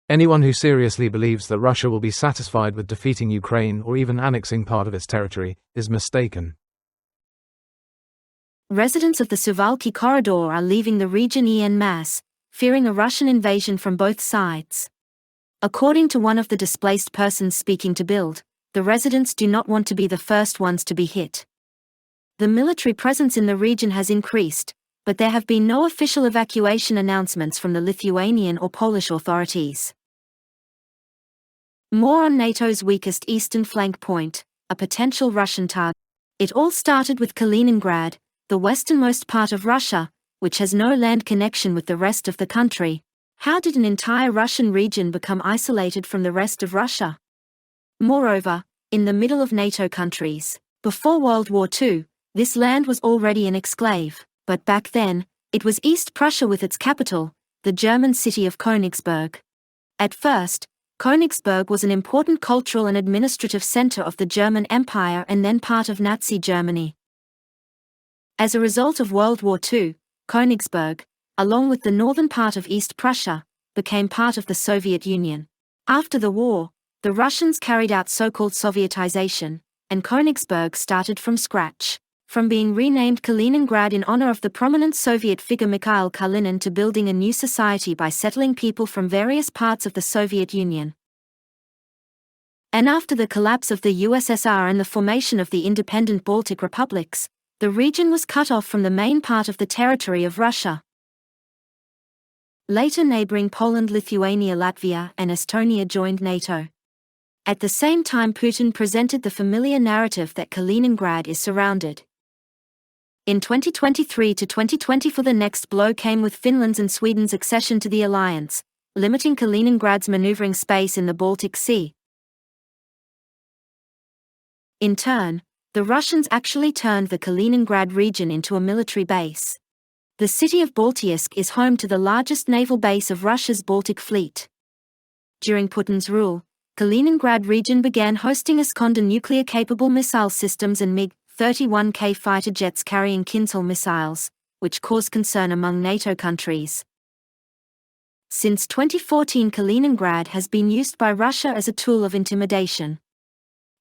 Anyone who seriously believes that Russia will be satisfied with defeating Ukraine or even annexing part of its territory is mistaken. Residents of the Suwałki Corridor are leaving the region en masse, fearing a Russian invasion from both sides. According to one of the displaced persons speaking to Bild, the residents do not want to be the first ones to be hit. The military presence in the region has increased, but there have been no official evacuation announcements from the Lithuanian or Polish authorities. More on NATO's weakest eastern flank point, a potential Russian target. It all started with Kaliningrad, the westernmost part of Russia, which has no land connection with the rest of the country. How did an entire Russian region become isolated from the rest of Russia? Moreover, in the middle of NATO countries, before World War II, this land was already an exclave, but back then, it was East Prussia with its capital, the German city of Königsberg. At first, Königsberg was an important cultural and administrative center of the German Empire and then part of Nazi Germany. As a result of World War II, Königsberg, along with the northern part of East Prussia, became part of the Soviet Union. After the war, the Russians carried out so-called Sovietization, and Königsberg started from scratch, from being renamed Kaliningrad in honor of the prominent Soviet figure Mikhail Kalinin to building a new society by settling people from various parts of the Soviet Union. And after the collapse of the USSR and the formation of the independent Baltic republics, the region was cut off from the main part of the territory of Russia. Later neighboring Poland, Lithuania, Latvia, and Estonia joined NATO. At the same time, Putin presented the familiar narrative that Kaliningrad is surrounded. In 2023 to 2024, the next blow came with Finland's and Sweden's accession to the alliance, limiting Kaliningrad's maneuvering space in the Baltic Sea. In turn, the Russians actually turned the Kaliningrad region into a military base. The city of Baltiisk is home to the largest naval base of Russia's Baltic fleet. During Putin's rule, Kaliningrad region began hosting Iskander nuclear-capable missile systems and MiG-31K fighter jets carrying Kinzhal missiles, which caused concern among NATO countries. Since 2014, Kaliningrad has been used by Russia as a tool of intimidation.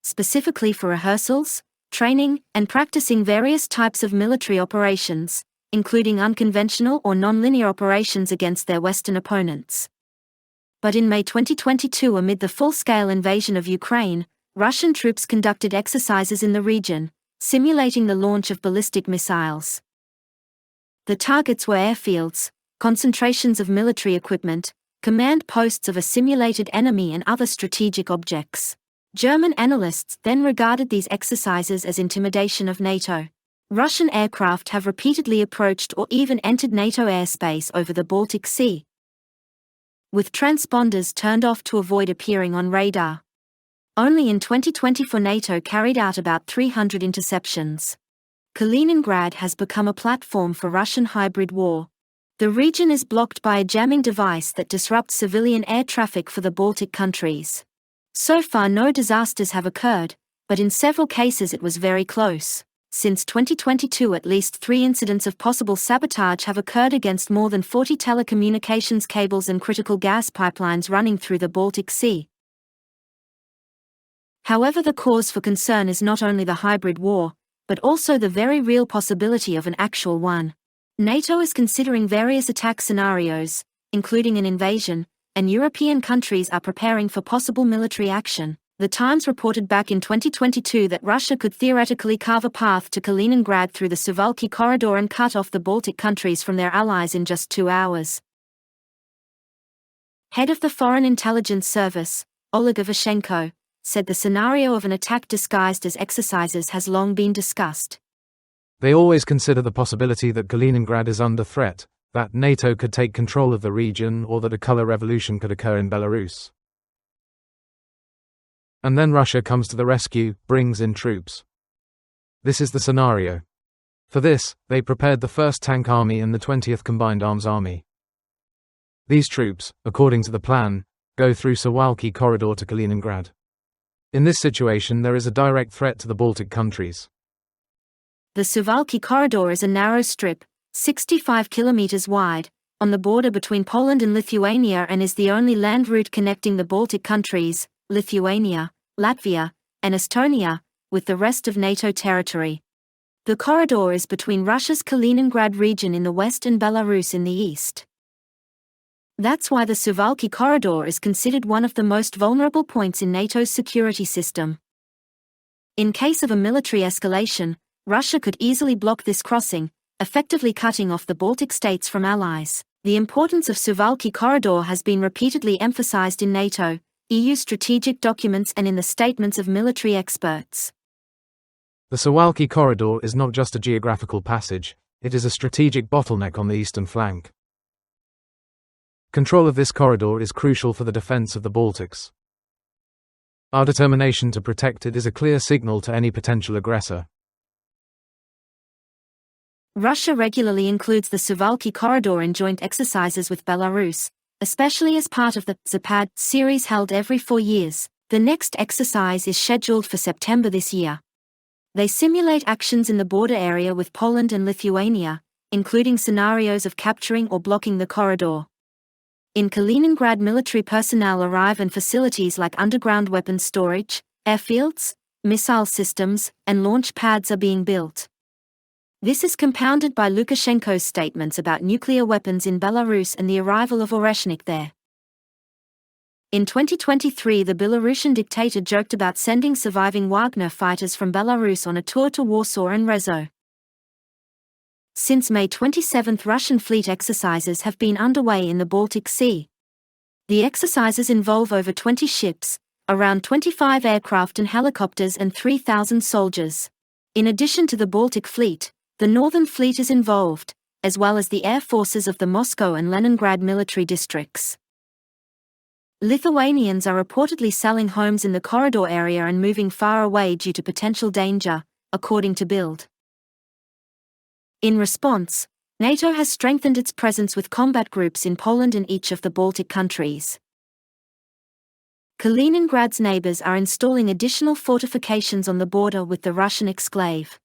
Specifically for rehearsals, training, and practicing various types of military operations, including unconventional or non-linear operations against their Western opponents. But in May 2022, amid the full-scale invasion of Ukraine, Russian troops conducted exercises in the region, simulating the launch of ballistic missiles. The targets were airfields, concentrations of military equipment, command posts of a simulated enemy, and other strategic objects. German analysts then regarded these exercises as intimidation of NATO. Russian aircraft have repeatedly approached or even entered NATO airspace over the Baltic Sea, with transponders turned off to avoid appearing on radar. Only in 2024 NATO carried out about 300 interceptions. Kaliningrad has become a platform for Russian hybrid war. The region is blocked by a jamming device that disrupts civilian air traffic for the Baltic countries. So far no disasters have occurred, but in several cases it was very close. Since 2022, at least 3 incidents of possible sabotage have occurred against more than 40 telecommunications cables and critical gas pipelines running through the Baltic Sea. However, the cause for concern is not only the hybrid war, but also the very real possibility of an actual one. NATO is considering various attack scenarios, including an invasion, and European countries are preparing for possible military action. The Times reported back in 2022 that Russia could theoretically carve a path to Kaliningrad through the Suwałki Corridor and cut off the Baltic countries from their allies in just 2 hours. Head of the Foreign Intelligence Service, Oleg Ivashenko, said the scenario of an attack disguised as exercises has long been discussed. They always consider the possibility that Kaliningrad is under threat, that NATO could take control of the region, or that a color revolution could occur in Belarus. And then Russia comes to the rescue, brings in troops. This is the scenario. For this, they prepared the 1st Tank Army and the 20th Combined Arms Army. These troops, according to the plan, go through Suwałki Corridor to Kaliningrad. In this situation, there is a direct threat to the Baltic countries. The Suwałki Corridor is a narrow strip, 65 kilometers wide, on the border between Poland and Lithuania and is the only land route connecting the Baltic countries, Lithuania, Latvia, and Estonia, with the rest of NATO territory. The corridor is between Russia's Kaliningrad region in the west and Belarus in the east. That's why the Suwałki Corridor is considered one of the most vulnerable points in NATO's security system. In case of a military escalation, Russia could easily block this crossing, effectively cutting off the Baltic states from allies. The importance of Suwałki Corridor has been repeatedly emphasized in NATO, EU strategic documents and in the statements of military experts. The Suwałki Corridor is not just a geographical passage, it is a strategic bottleneck on the eastern flank. Control of this corridor is crucial for the defense of the Baltics. Our determination to protect it is a clear signal to any potential aggressor. Russia regularly includes the Suwałki Corridor in joint exercises with Belarus, especially as part of the Zapad series held every 4 years. The next exercise is scheduled for September this year. They simulate actions in the border area with Poland and Lithuania, including scenarios of capturing or blocking the corridor. In Kaliningrad, military personnel arrive and facilities like underground weapons storage, airfields, missile systems, and launch pads are being built. This is compounded by Lukashenko's statements about nuclear weapons in Belarus and the arrival of Oreshnik there. In 2023, the Belarusian dictator joked about sending surviving Wagner fighters from Belarus on a tour to Warsaw and Rezo. Since May 27, Russian fleet exercises have been underway in the Baltic Sea. The exercises involve over 20 ships, around 25 aircraft and helicopters and 3,000 soldiers. In addition to the Baltic Fleet, the Northern Fleet is involved, as well as the air forces of the Moscow and Leningrad military districts. Lithuanians are reportedly selling homes in the corridor area and moving far away due to potential danger, according to Bild. In response, NATO has strengthened its presence with combat groups in Poland and each of the Baltic countries. Kaliningrad's neighbors are installing additional fortifications on the border with the Russian exclave.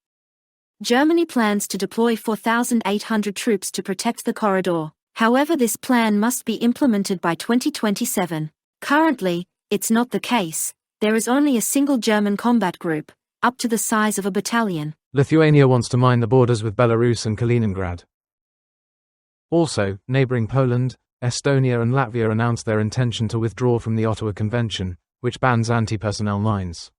Germany plans to deploy 4,800 troops to protect the corridor. However, this plan must be implemented by 2027. Currently, it's not the case. There is only a single German combat group, up to the size of a battalion. Lithuania wants to mine the borders with Belarus and Kaliningrad. Also, neighboring Poland, Estonia and Latvia announced their intention to withdraw from the Ottawa Convention, which bans anti-personnel mines.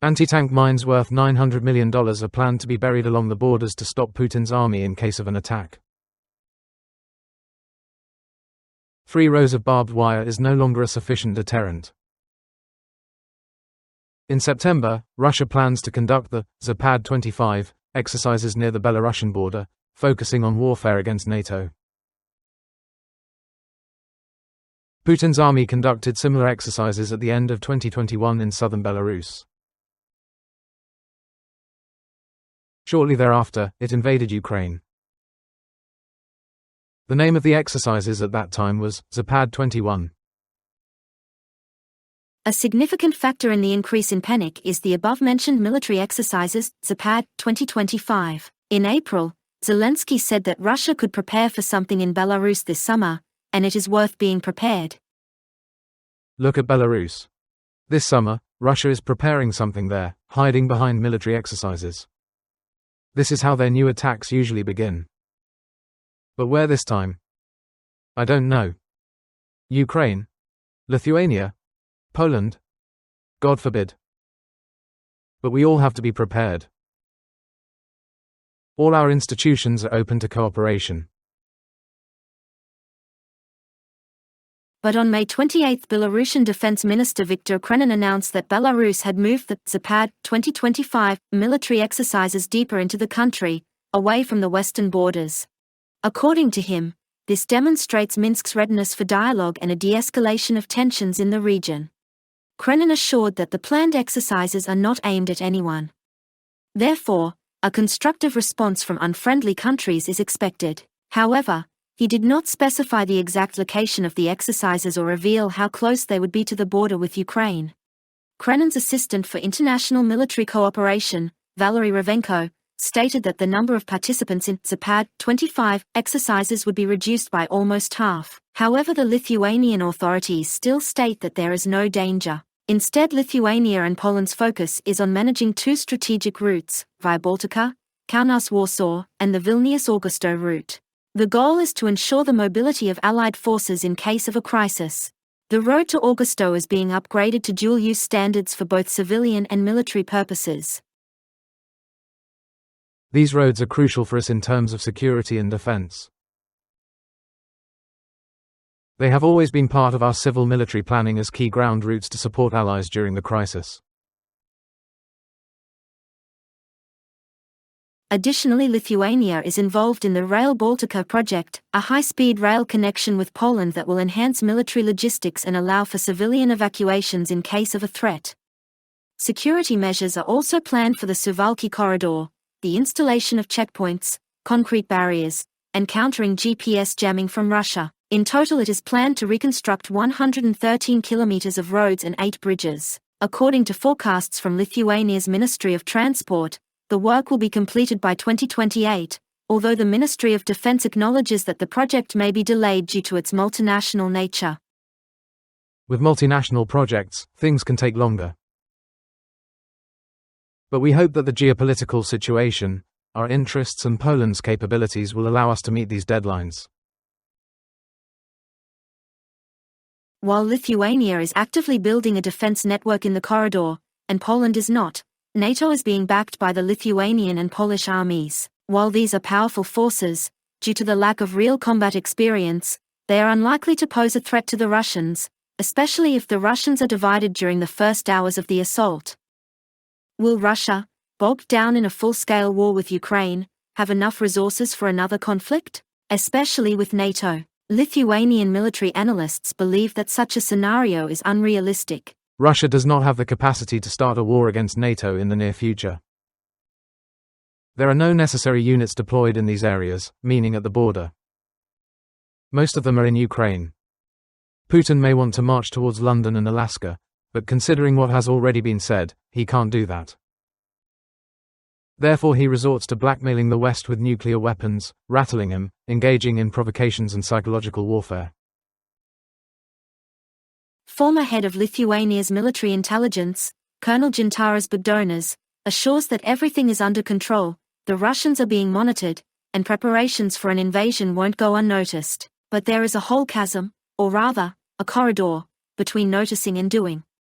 Anti-tank mines worth $900 million are planned to be buried along the borders to stop Putin's army in case of an attack. 3 rows of barbed wire is no longer a sufficient deterrent. In September, Russia plans to conduct the Zapad 25 exercises near the Belarusian border, focusing on warfare against NATO. Putin's army conducted similar exercises at the end of 2021 in southern Belarus. Shortly thereafter, it invaded Ukraine. The name of the exercises at that time was Zapad 21. A significant factor in the increase in panic is the above-mentioned military exercises, Zapad 2025. In April, Zelensky said that Russia could prepare for something in Belarus this summer, and it is worth being prepared. Look at Belarus. This summer, Russia is preparing something there, hiding behind military exercises. This is how their new attacks usually begin. But where this time? I don't know. Ukraine? Lithuania? Poland? God forbid. But we all have to be prepared. All our institutions are open to cooperation. But on May 28, Belarusian Defense Minister Viktor Krenin announced that Belarus had moved the Zapad 2025 military exercises deeper into the country, away from the western borders. According to him, this demonstrates Minsk's readiness for dialogue and a de-escalation of tensions in the region. Krenin assured that the planned exercises are not aimed at anyone. Therefore, a constructive response from unfriendly countries is expected. However, he did not specify the exact location of the exercises or reveal how close they would be to the border with Ukraine. Krenin's assistant for international military cooperation, Valery Ravenko, stated that the number of participants in Zapad 25 exercises would be reduced by almost half. However, the Lithuanian authorities still state that there is no danger. Instead, Lithuania and Poland's focus is on managing two strategic routes, via Baltica, Kaunas-Warsaw, and the Vilnius-Augusto route. The goal is to ensure the mobility of Allied forces in case of a crisis. The road to Augusto is being upgraded to dual-use standards for both civilian and military purposes. These roads are crucial for us in terms of security and defense. They have always been part of our civil military planning as key ground routes to support allies during the crisis. Additionally, Lithuania is involved in the Rail Baltica project, a high-speed rail connection with Poland that will enhance military logistics and allow for civilian evacuations in case of a threat. Security measures are also planned for the Suwałki Corridor, the installation of checkpoints, concrete barriers, and countering GPS jamming from Russia. In total, it is planned to reconstruct 113 kilometers of roads and 8 bridges. According to forecasts from Lithuania's Ministry of Transport, the work will be completed by 2028, although the Ministry of Defense acknowledges that the project may be delayed due to its multinational nature. With multinational projects, things can take longer. But we hope that the geopolitical situation, our interests and Poland's capabilities will allow us to meet these deadlines. While Lithuania is actively building a defense network in the corridor, and Poland is not, NATO is being backed by the Lithuanian and Polish armies. While these are powerful forces, due to the lack of real combat experience, they are unlikely to pose a threat to the Russians, especially if the Russians are divided during the first hours of the assault. Will Russia, bogged down in a full-scale war with Ukraine, have enough resources for another conflict? Especially with NATO. Lithuanian military analysts believe that such a scenario is unrealistic. Russia does not have the capacity to start a war against NATO in the near future. There are no necessary units deployed in these areas, meaning at the border. Most of them are in Ukraine. Putin may want to march towards London and Alaska, but considering what has already been said, he can't do that. Therefore, he resorts to blackmailing the West with nuclear weapons, rattling him, engaging in provocations and psychological warfare. Former head of Lithuania's military intelligence, Colonel Gintaras Bagdonas, assures that everything is under control, the Russians are being monitored, and preparations for an invasion won't go unnoticed. But there is a whole chasm, or rather, a corridor, between noticing and doing.